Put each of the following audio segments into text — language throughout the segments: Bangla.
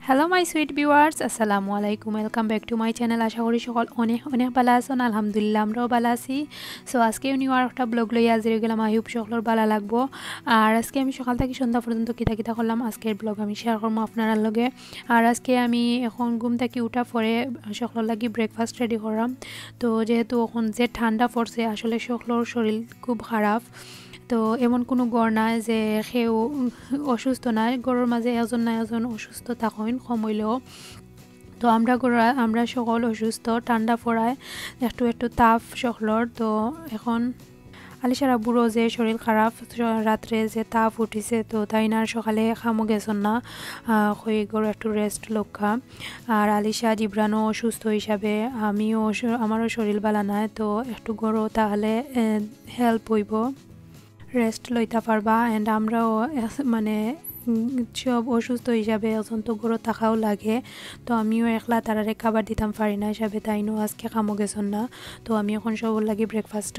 হ্যালো মাই সুইট ভিউয়ার্স, আসসালামু আলাইকুম। Welcome back to my channel. আশা করি সকল অনেক অনেক ভালো আছেন। আলহামদুলিল্লাহ আমরাও ভালো আছি। সো আজকে নিউ আর একটা ব্লগ লইয়া হাজির গেলাম। আই হোপ সকলের ভালো লাগবো। আর আজকে আমি সকাল থেকে সন্ধ্যা পর্যন্ত কিতা কিতা করলাম আজকের ব্লগ আমি শেয়ার করবো আপনার লগে। আর আজকে আমি এখন ঘুম থেকে উঠা পরে সকলের লাগি ব্রেকফাস্ট রেডি করলাম। তো যেহেতু এখন যে ঠান্ডা পড়ছে, আসলে সকলের শরীর খুব খারাপ। তো এমন কোনো গড় নাই যে সেও অসুস্থ নাই, গড়ের মাঝে এজন না এজন অসুস্থ থাকেন কম হইলেও। তো আমরা সকল অসুস্থ, ঠান্ডা পড়ায় একটু একটু তাপ সকলর। তো এখন আলিশার আব্বুরও যে শরীর খারাপ, রাত্রে যে তাপ উঠিছে, তো তাই না সকালে খামো গেছেন না, হয়ে গড় একটু রেস্ট লক্ষা। আর আলিশা জিব্রানও অসুস্থ হিসাবে আমিও আমারও শরীর ভালো নাই, তো একটু গড়ো তাহলে হেল্প হইব, রেস্ট লইতে পারবা। অ্যান্ড আমরাও মানে সব অসুস্থ হিসাবে এখন তো গরো থাকাও লাগে। তো আমিও একলা তারারে খাবার দিতাম পারি না হিসাবে তাইনও আজকে কামো গেছেন না। তো আমি এখন সবর লাগি ব্রেকফাস্ট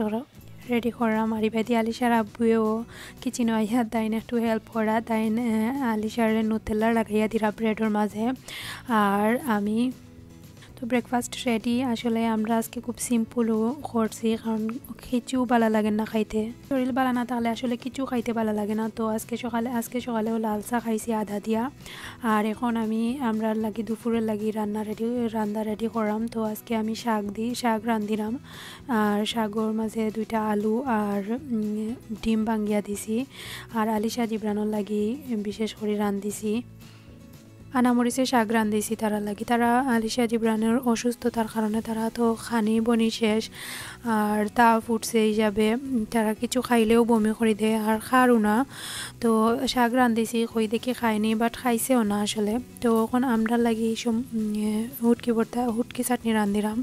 রেডি করাম। আর ইবাদি আলিশার আব্বুয়েও কিচেন আইয়া তাইন একটু হেল্প করা, তাইন আলিশারে নুতেলা লাগাইয়া দিরা ব্রেডের মাঝে। আর আমি তো ব্রেকফাস্ট রেডি। আসলে আমরা আজকে খুব সিম্পলও করছি, কারণ কিছু ভালো লাগে না খাইতে, শরীর ভালো না তাহলে আসলে কিছু খাইতে ভালো লাগে না। তো আজকে সকালেও লাল চা খাইছি আধা দিয়া। আর এখন আমরা লাগি দুপুরের লাগি রান্না রেডি করাম। তো আজকে আমি শাক রান্ধিলাম। আর শাকর মাঝে 2টা আলু আর ডিম ভাঙ্গিয়া দিছি। আর আলিশা জিব্রানোর লাগি বিশেষ করে রান্ধিছি আনামরিচে শাক রান্ধিছি তারা লাগি। তারা আলিশা জিব্রানের অসুস্থতার কারণে তারা তো খানি বনি শেষ, আর তা ফুটছে হিসাবে তারা কিছু খাইলেও বমি করে দেয় আর খারও না। তো শাক রান্ধিছি, কই দেখি খাইনি, বাট খাইছেও না আসলে। তো এখন আমরা লাগি হুটকি চাটনি রান্ধিলাম।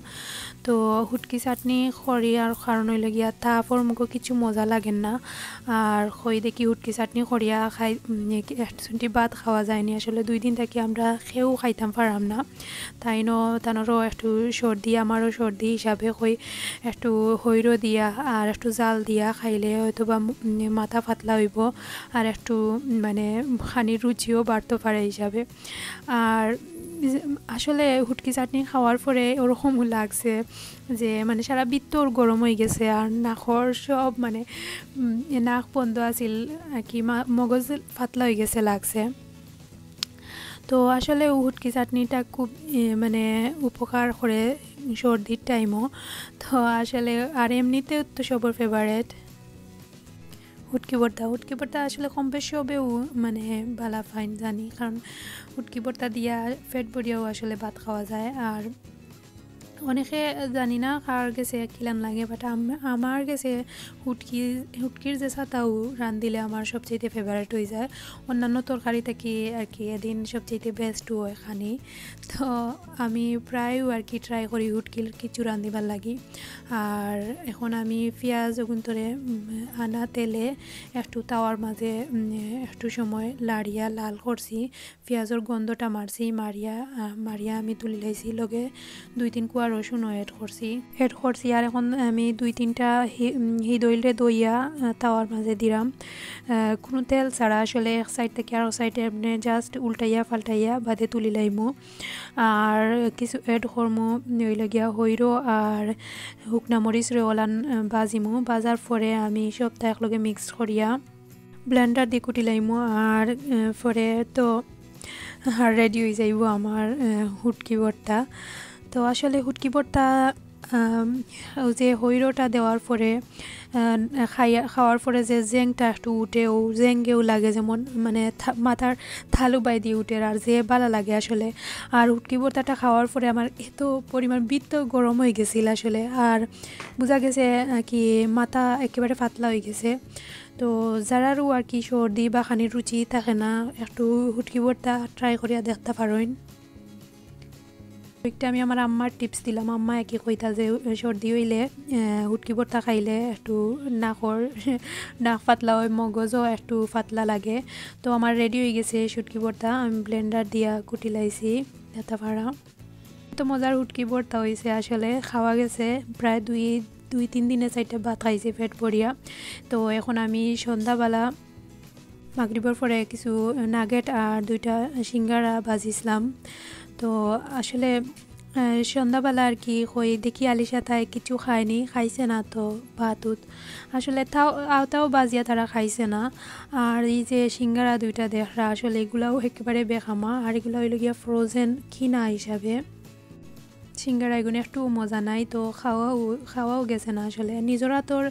তো হুটকি চাটনি খড়ি আর কারণ হইলে গিয়া তাপর মুখো কিছু মজা লাগেন না। আর কই দেখি হুটকি চাটনি খড়িয়া খাই একটুটি ভাত খাওয়া যায়নি। আসলে 2 দিন থেকে আমরা খেয়েও খাইতাম পারলাম না। তানোরও একটু সর্দি, আমারও সর্দি হিসাবে কই একটু হৈর দিয়া আর একটু জাল দিয়া খাইলে হয়তো বা মাথা পাতলা হইব আর একটু মানে খানির রুচিও বাড়তে পারে হিসাবে। আর আসলে হুটকি চাটনি খাওয়ার পরে ওরকমও লাগছে যে মানে সারা বৃত্তর গরম হয়ে গেছে, আর নাকর সব মানে নাক বন্ধ আছিল আর কি, মগজ পাতলা হয়ে গেছে লাগছে। তো আসলে হুটকি চাটনিটা খুব মানে উপকার করে সর্দির টাইমও। তো আসলে আর এমনিতেও তো সবার ফেভারেট হুটকি ভর্তা আসলে কম বেশি হবেও মানে বালা ফাইন জানি, কারণ হুটকি ভর্তা দিয়া পেট ভরিয়াও আসলে ভাত খাওয়া যায়। আর অনেকে জানি না কার গেছে কিলাম লাগে, বাট আমার গেছে হুটকির যে সাতাও রান্ধিলে আমার সবচেয়ে ফেভারিট হয়ে যায়। অন্যান্য তরকারি থেকে আর কি এদিন সবচেয়ে বেস্টও হয় খানি। তো আমি প্রায়ও আর কি ট্রাই করি হুটকির কিছু রান্ধিবার লাগি। আর এখন আমি পেঁয়াজ গুন্তরে আনা তেলে একটু তাওয়ার মাঝে একটু সময় লাড়িয়া লাল করছি, পেঁয়াজের গন্ধটা মারিয়া আমি তুলি লাইছি, লগে 2-3 কুয়া রসুনও এড করছি। আর এখন আমি 2-3টা দইলে দইয়া তাওয়ার মাঝে দিলাম, কোনো তেল ছাড়া আসলে এক সাইড থেকে আর সাইডে এমনি জাস্ট উল্টাইয়া পাল্টাইয়া বাদে তুলি লাইমু। আর কিছু এড করমু হইলে গিয়া হৈরো আর শুকনা মরিচ রেওলান বাজার পরে আমি সবটা একলগে মিক্স করিয়া ব্লেন্ডার দিয়ে কুটি লাইমু। আর পরে তো রেডি হয়ে যাইব আমার হুটকি ভর্তা। তো আসলে হুটকি ভর্তা যে হৈরোটা দেওয়ার পরে খাওয়ার পরে যে জেংটা একটু উঠে, ও জেঙ্গেও লাগে, যেমন মানে মাথার থালু বাই দিয়ে উঠে, আর যে ভালো লাগে আসলে। আর হুটকি ভর্তাটা খাওয়ার পরে আমার এত পরিমাণ বৃত্ত গরম হয়ে গেছিল আসলে, আর বোঝা গেছে কি মাথা একেবারে পাতলা হয়ে গেছে। তো যারারও আর কি সর্দি বা খানির রুচি থাকে না, একটু হুটকি ভর্তা ট্রাই করিয়া দেখতে পারেন। একটা আমি আমার আম্মার টিপস দিলাম, আম্মা একই কইতা যে সর্দি হইলে হুটকি ভর্তা খাইলে একটু নাক পাতলা হয়, মগজও একটু পাতলা লাগে। তো আমার রেডি হয়ে গেছে শুটকি ভর্তা, আমি ব্লেন্ডার দিয়া কুটি লাইছি এটা ভাড়া। তো মজার হুটকি ভর্তা হয়েছে আসলে, খাওয়া গেছে প্রায় 2-3 দিনে 4টা ভাত খাইছি পেট ভরিয়া। তো এখন আমি সন্ধ্যাবেলা মাগরিবের পরে কিছু নাগেট আর 2টা সিঙ্গারা ভাজিছিলাম। তো আসলে সন্ধ্যাবেলা আর কি কই দেখি আলিশা তাই কিছু খায়নি, খাইছে না তো ভাতুত আসলে তাও বাজিয়া তারা খাইছে না। আর এই যে সিঙ্গারা 2টা দেখরা আসলে এগুলাও একেবারে বেখামা, আর এগুলো হইল গিয়া ফ্রোজেন কিনা হিসাবে। সিঙ্গারা এগুলো একটু মজা নাই, তো খাওয়াও গেছে না। আসলে নিজের হাতর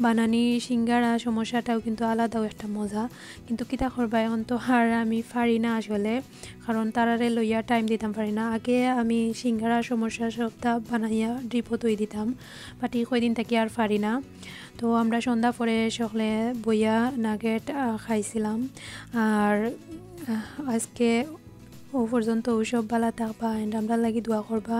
বানানি সিঙ্গারা সমস্যাটাও কিন্তু আলাদাও একটা মজা, কিন্তু কিতা করবা এখন তো আর আমি পারি না আসলে, কারণ তারারে লইয়া টাইম দিতাম পারি না। আগে আমি সিঙ্গারা সমস্যা সপ্তাহ বানাইয়া ড্রিপও তৈ দিতাম, বাট কয়দিন থাকি আর পারি না। তো আমরা সন্ধ্যা পরে সকলে বইয়া নাগেট খাইছিলাম। আর আজকে ও পর্যন্ত ওইসব বালা থাকবা এন্ড আমরা লাগি দোয়া করবা।